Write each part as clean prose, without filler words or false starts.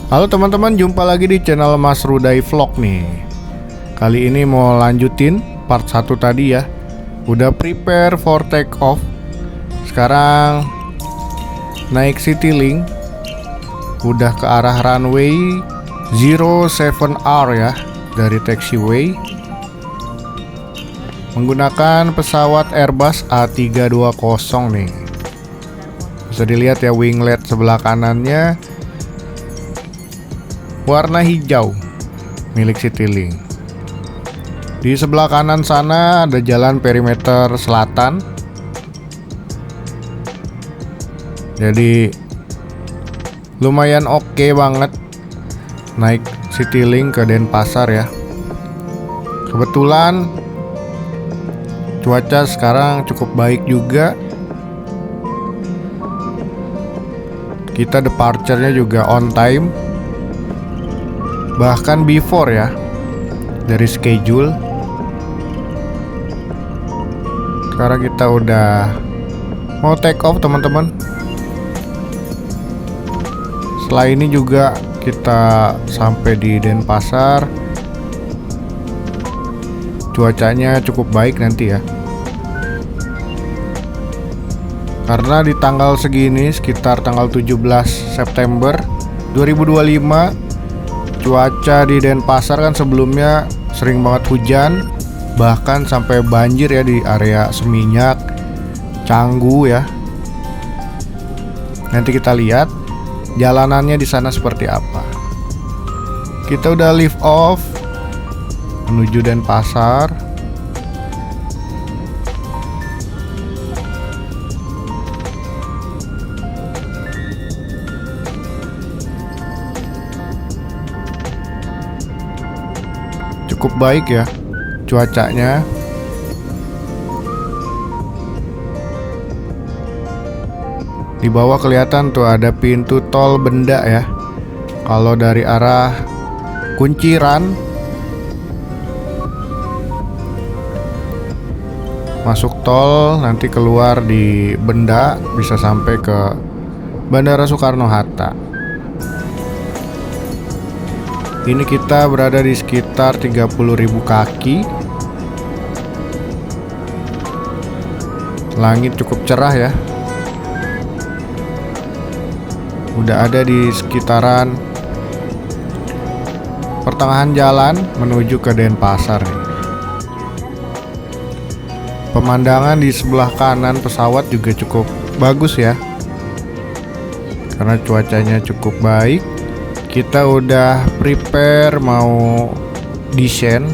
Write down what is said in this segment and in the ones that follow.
Halo teman-teman, jumpa lagi di channel Mas Rudai Vlog nih. Kali ini mau lanjutin part 1 tadi ya. Udah prepare for take off. Sekarang naik Citylink. Udah ke arah runway 07R ya, dari taxiway. Menggunakan pesawat Airbus A320 nih. Bisa dilihat ya, winglet sebelah kanannya warna hijau milik Citylink. Di sebelah kanan sana ada jalan perimeter selatan. Jadi lumayan oke banget naik Citylink ke Denpasar ya. Kebetulan cuaca sekarang cukup baik juga. Kita departure-nya juga on time, bahkan before ya, dari schedule. Sekarang kita udah mau take off teman-teman. Setelah ini juga kita sampai di Denpasar. Cuacanya cukup baik nanti ya, karena di tanggal segini, sekitar tanggal 17 September 2025, cuaca di Denpasar kan sebelumnya sering banget hujan, bahkan sampai banjir ya di area Seminyak, Canggu ya. Nanti kita lihat jalanannya di sana seperti apa. Kita udah lift off menuju Denpasar. Cukup baik ya cuacanya. Di bawah kelihatan tuh ada pintu tol Benda ya. Kalau dari arah Kunciran masuk tol, nanti keluar di Benda bisa sampai ke Bandara Soekarno-Hatta. Ini kita berada di sekitar 30.000 kaki. Langit cukup cerah ya. Udah ada di sekitaran pertengahan jalan menuju ke Denpasar nih. Pemandangan di sebelah kanan pesawat juga cukup bagus ya, karena cuacanya cukup baik. Kita udah prepare mau descend,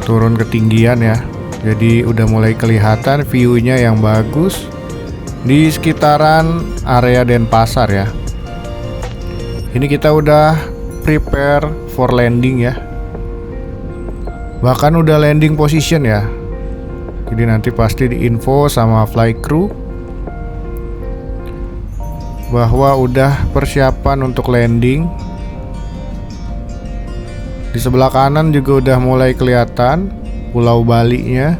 turun ketinggian ya. Jadi udah mulai kelihatan view-nya yang bagus di sekitaran area Denpasar ya. Ini kita udah prepare for landing ya. Bahkan udah landing position ya. Jadi nanti pasti diinfo sama flight crew bahwa udah persiapan untuk landing. Di sebelah kanan juga udah mulai kelihatan Pulau Bali-nya.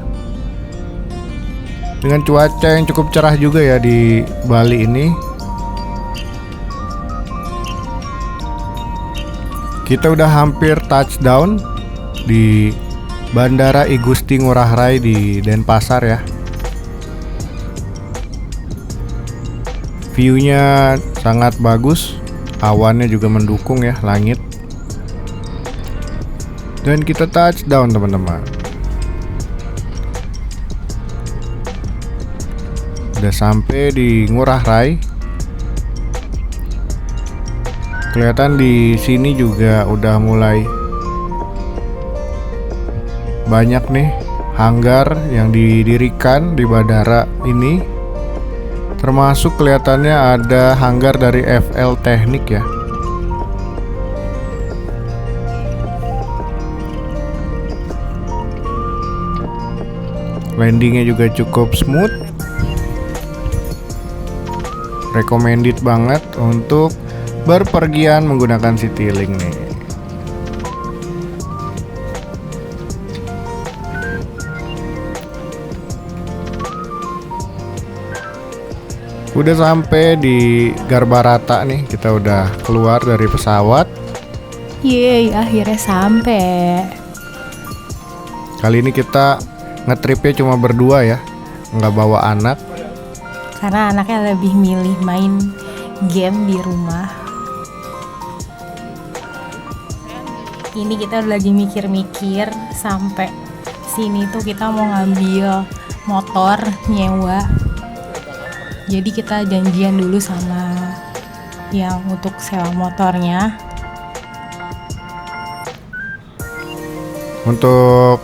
Dengan cuaca yang cukup cerah juga ya di Bali ini. Kita udah hampir touchdown di Bandara I Gusti Ngurah Rai di Denpasar ya. View-nya sangat bagus, awannya juga mendukung ya, langit. Dan kita touchdown teman-teman. Udah sampai di Ngurah Rai. Kelihatan di sini juga udah mulai banyak nih hanggar yang didirikan di bandara ini. Termasuk kelihatannya ada hanggar dari FL Teknik ya. Landingnya juga cukup smooth. Recommended banget untuk berpergian menggunakan Citylink nih. Udah sampai di Garbarata nih, kita udah keluar dari pesawat. Yeay, akhirnya sampai. Kali ini kita ngetripnya cuma berdua ya, nggak bawa anak. Karena anaknya lebih milih main game di rumah. Ini kita lagi mikir-mikir sampai sini tuh kita mau ngambil motor nyewa. Jadi kita janjian dulu sama yang untuk sewa motornya. Untuk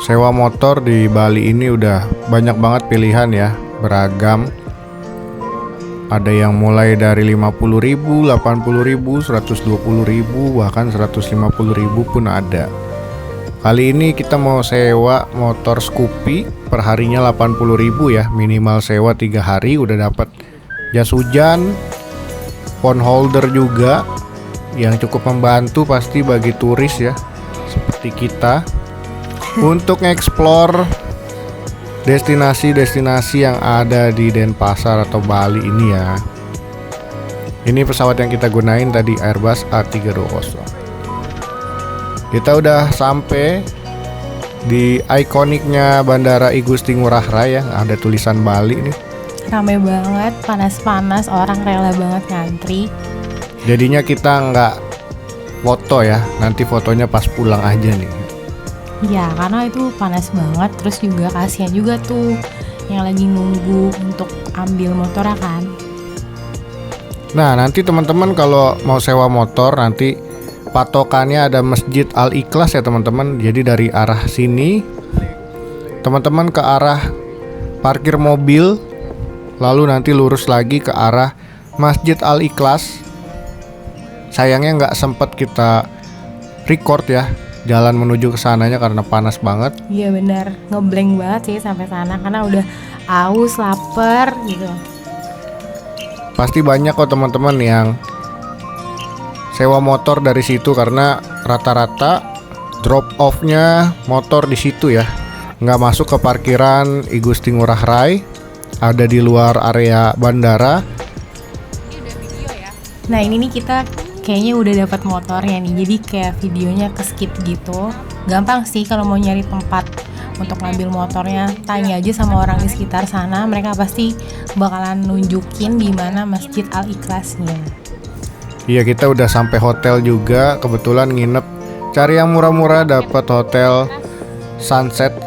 sewa motor di Bali ini udah banyak banget pilihan ya, beragam. Ada yang mulai dari 50.000, 80.000, 120.000, bahkan 150.000 pun ada. Kali ini kita mau sewa motor Scoopy, perharinya 80.000 ya, minimal sewa 3 hari udah dapat jas hujan, phone holder juga, yang cukup membantu pasti bagi turis ya, seperti kita, untuk nge-explore destinasi-destinasi yang ada di Denpasar atau Bali ini ya. Ini pesawat yang kita gunain tadi, Airbus A320. Kita udah sampai di ikoniknya Bandara I Gusti Ngurah Rai ya, ada tulisan Bali nih. Rame banget, panas-panas, orang rela banget ngantri. Jadinya kita nggak foto ya, nanti fotonya pas pulang aja nih. Ya, karena itu panas banget, terus juga kasihan juga tuh yang lagi nunggu untuk ambil motor kan. Nah, nanti teman-teman kalau mau sewa motor nanti patokannya ada Masjid Al-Ikhlas ya teman-teman. Jadi dari arah sini teman-teman ke arah parkir mobil, lalu nanti lurus lagi ke arah Masjid Al-Ikhlas. Sayangnya nggak sempet kita record ya jalan menuju ke sananya karena panas banget. Iya benar, ngeblank banget sih sampai sana karena udah aus, lapar gitu. Pasti banyak kok teman-teman yang sewa motor dari situ karena rata-rata drop off-nya motor di situ ya. Nggak masuk ke parkiran I Gusti Ngurah Rai, ada di luar area bandara. Nah ini nih kita kayaknya udah dapat motornya nih, jadi kayak videonya ke skip gitu. Gampang sih kalau mau nyari tempat untuk ngambil motornya, tanya aja sama orang di sekitar sana, mereka pasti bakalan nunjukin di mana Masjid Al-Ikhlasnya. Iya, kita udah sampai hotel juga, kebetulan nginep cari yang murah-murah, dapat hotel Sunset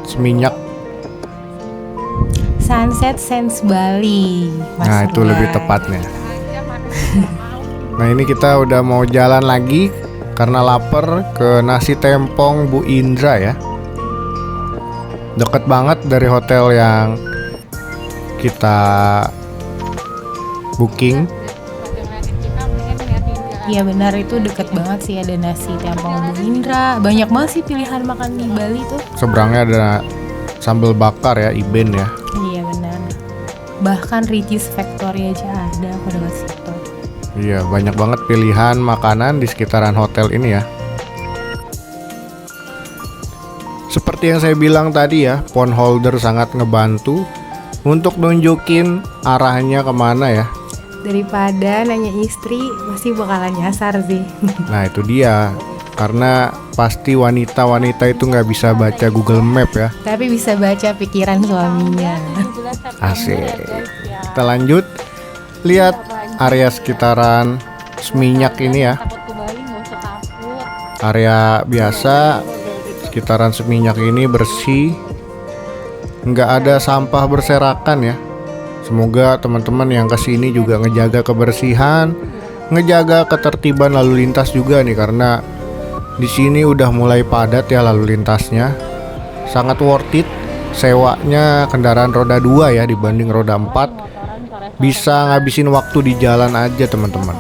Seminyak. Sunset Sense Bali. Nah itu lebih tepatnya. Nah ini kita udah mau jalan lagi karena lapar ke Nasi Tempong Bu Indra ya. Deket banget dari hotel yang kita booking. Iya benar, itu deket banget sih, ada Nasi Tempong Bu Indra. Banyak banget sih pilihan makan di Bali tuh. Seberangnya ada sambal bakar ya, Iben ya. Iya benar. Bahkan Ricis Factory aja ada pada situ. Iya, banyak banget pilihan makanan di sekitaran hotel ini ya. Seperti yang saya bilang tadi ya, phone holder sangat ngebantu untuk nunjukin arahnya kemana ya. Daripada nanya istri, pasti bakalan nyasar sih. Nah itu dia, karena pasti wanita-wanita itu nggak bisa baca Google Map ya. Tapi bisa baca pikiran suaminya. Asik. Kita lanjut, lihat area sekitaran Seminyak ini ya. Area biasa, sekitaran Seminyak ini bersih, nggak ada sampah berserakan ya. Semoga teman-teman yang kesini juga ngejaga kebersihan, ngejaga ketertiban lalu lintas juga nih, karena di sini udah mulai padat ya lalu lintasnya. Sangat worth it sewanya kendaraan roda 2 ya dibanding roda 4. Bisa ngabisin waktu di jalan aja teman-teman.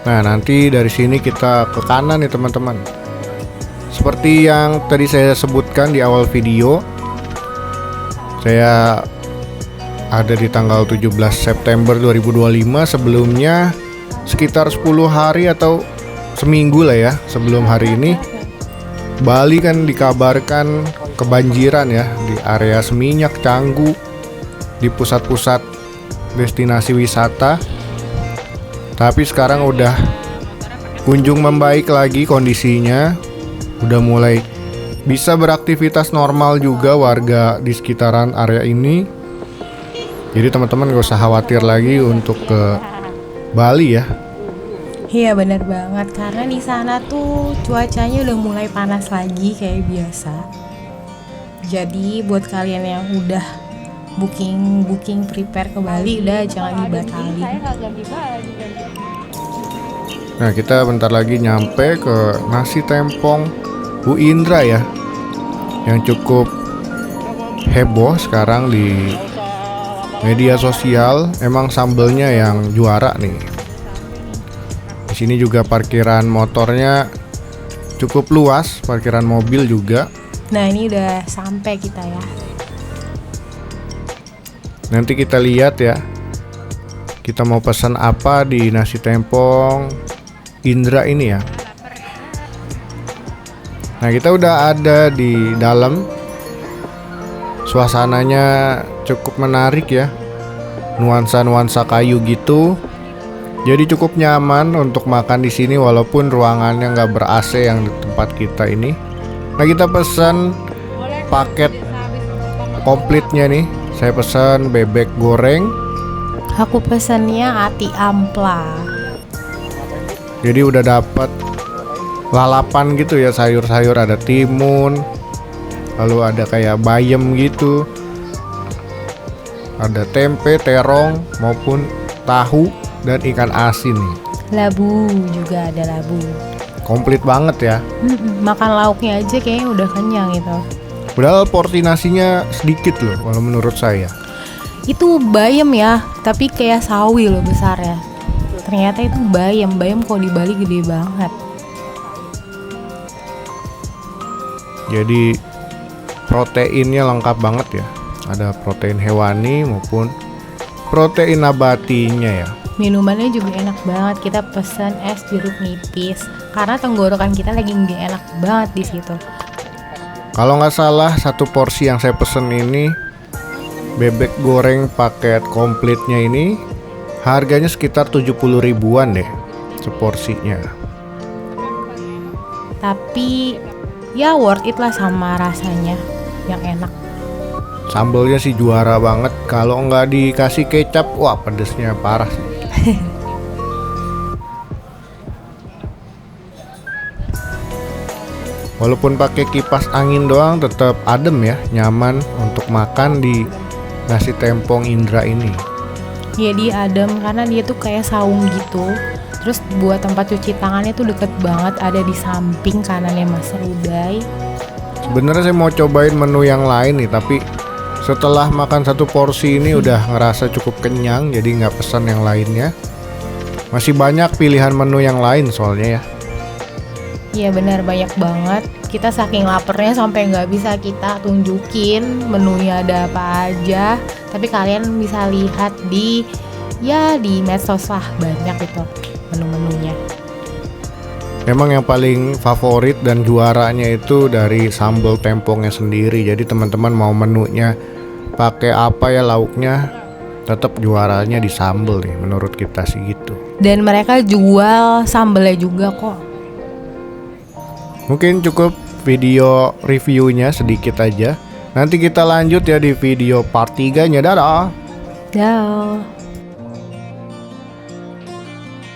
Nah nanti dari sini kita ke kanan nih teman-teman. Seperti yang tadi saya sebutkan di awal video, saya ada di tanggal 17 September 2025. Sebelumnya sekitar 10 hari atau seminggu lah ya sebelum hari ini, Bali kan dikabarkan kebanjiran ya di area Seminyak, Canggu, di pusat-pusat destinasi wisata. Tapi sekarang udah kunjung membaik lagi kondisinya, udah mulai bisa beraktivitas normal juga warga di sekitaran area ini. Jadi teman-teman gak usah khawatir lagi untuk ke Bali ya. Iya bener banget, karena di sana tuh cuacanya udah mulai panas lagi kayak biasa. Jadi buat kalian yang udah booking prepare ke Bali, udah jangan dibatalin. Nah, kita bentar lagi nyampe ke nasi tempong Bu Indra ya, yang cukup heboh sekarang di media sosial. Emang sambelnya yang juara nih. Di sini juga parkiran motornya cukup luas, parkiran mobil juga. Nah ini udah sampai kita ya. Nanti kita lihat ya, kita mau pesan apa di nasi tempong Indra ini ya. Nah, kita udah ada di dalam. Suasananya cukup menarik ya, nuansa-nuansa kayu gitu. Jadi cukup nyaman untuk makan di sini walaupun ruangannya nggak ber-AC yang di tempat kita ini. Nah, kita pesan paket komplitnya nih. Saya pesan bebek goreng. Aku pesannya ati ampla. Jadi udah dapat lalapan gitu ya, sayur-sayur, ada timun, lalu ada kayak bayam gitu, ada tempe, terong maupun tahu dan ikan asin nih. Labu juga ada labu. Komplit banget ya. Makan lauknya aja kayaknya udah kenyang itu. Padahal porsi nasinya sedikit loh kalau menurut saya. Itu bayam ya, tapi kayak sawi loh besarnya. Ternyata itu bayam kalau di Bali gede banget. Jadi proteinnya lengkap banget ya. Ada protein hewani maupun protein nabatinya ya. Minumannya juga enak banget. Kita pesan es jeruk nipis karena tenggorokan kita lagi nggak enak banget di situ. Kalau nggak salah satu porsi yang saya pesen ini bebek goreng paket komplitnya ini harganya sekitar 70 ribuan deh seporsinya. Tapi ya worth it lah sama rasanya yang enak. Sambelnya sih juara banget. Kalau nggak dikasih kecap, wah pedesnya parah sih. Walaupun pakai kipas angin doang tetap adem ya, nyaman untuk makan di nasi tempong Indra ini. Jadi adem karena dia tuh kayak saung gitu. Terus buat tempat cuci tangannya tuh deket banget, ada di samping kanannya Mas Ruday. Sebenarnya saya mau cobain menu yang lain nih, tapi setelah makan satu porsi ini udah ngerasa cukup kenyang, jadi nggak pesan yang lainnya. Masih banyak pilihan menu yang lain soalnya ya. Iya benar, banyak banget. Kita saking laparnya sampai nggak bisa kita tunjukin menunya ada apa aja. Tapi kalian bisa lihat di medsos lah, banyak itu menu-menunya. Memang yang paling favorit dan juaranya itu dari sambal tempongnya sendiri. Jadi teman-teman mau menunya pakai apa ya lauknya, tetap juaranya di sambal nih menurut kita sih gitu. Dan mereka jual sambalnya juga kok. Mungkin cukup video reviewnya sedikit aja. Nanti kita lanjut ya di video part 3-nya. Dadah. Dah.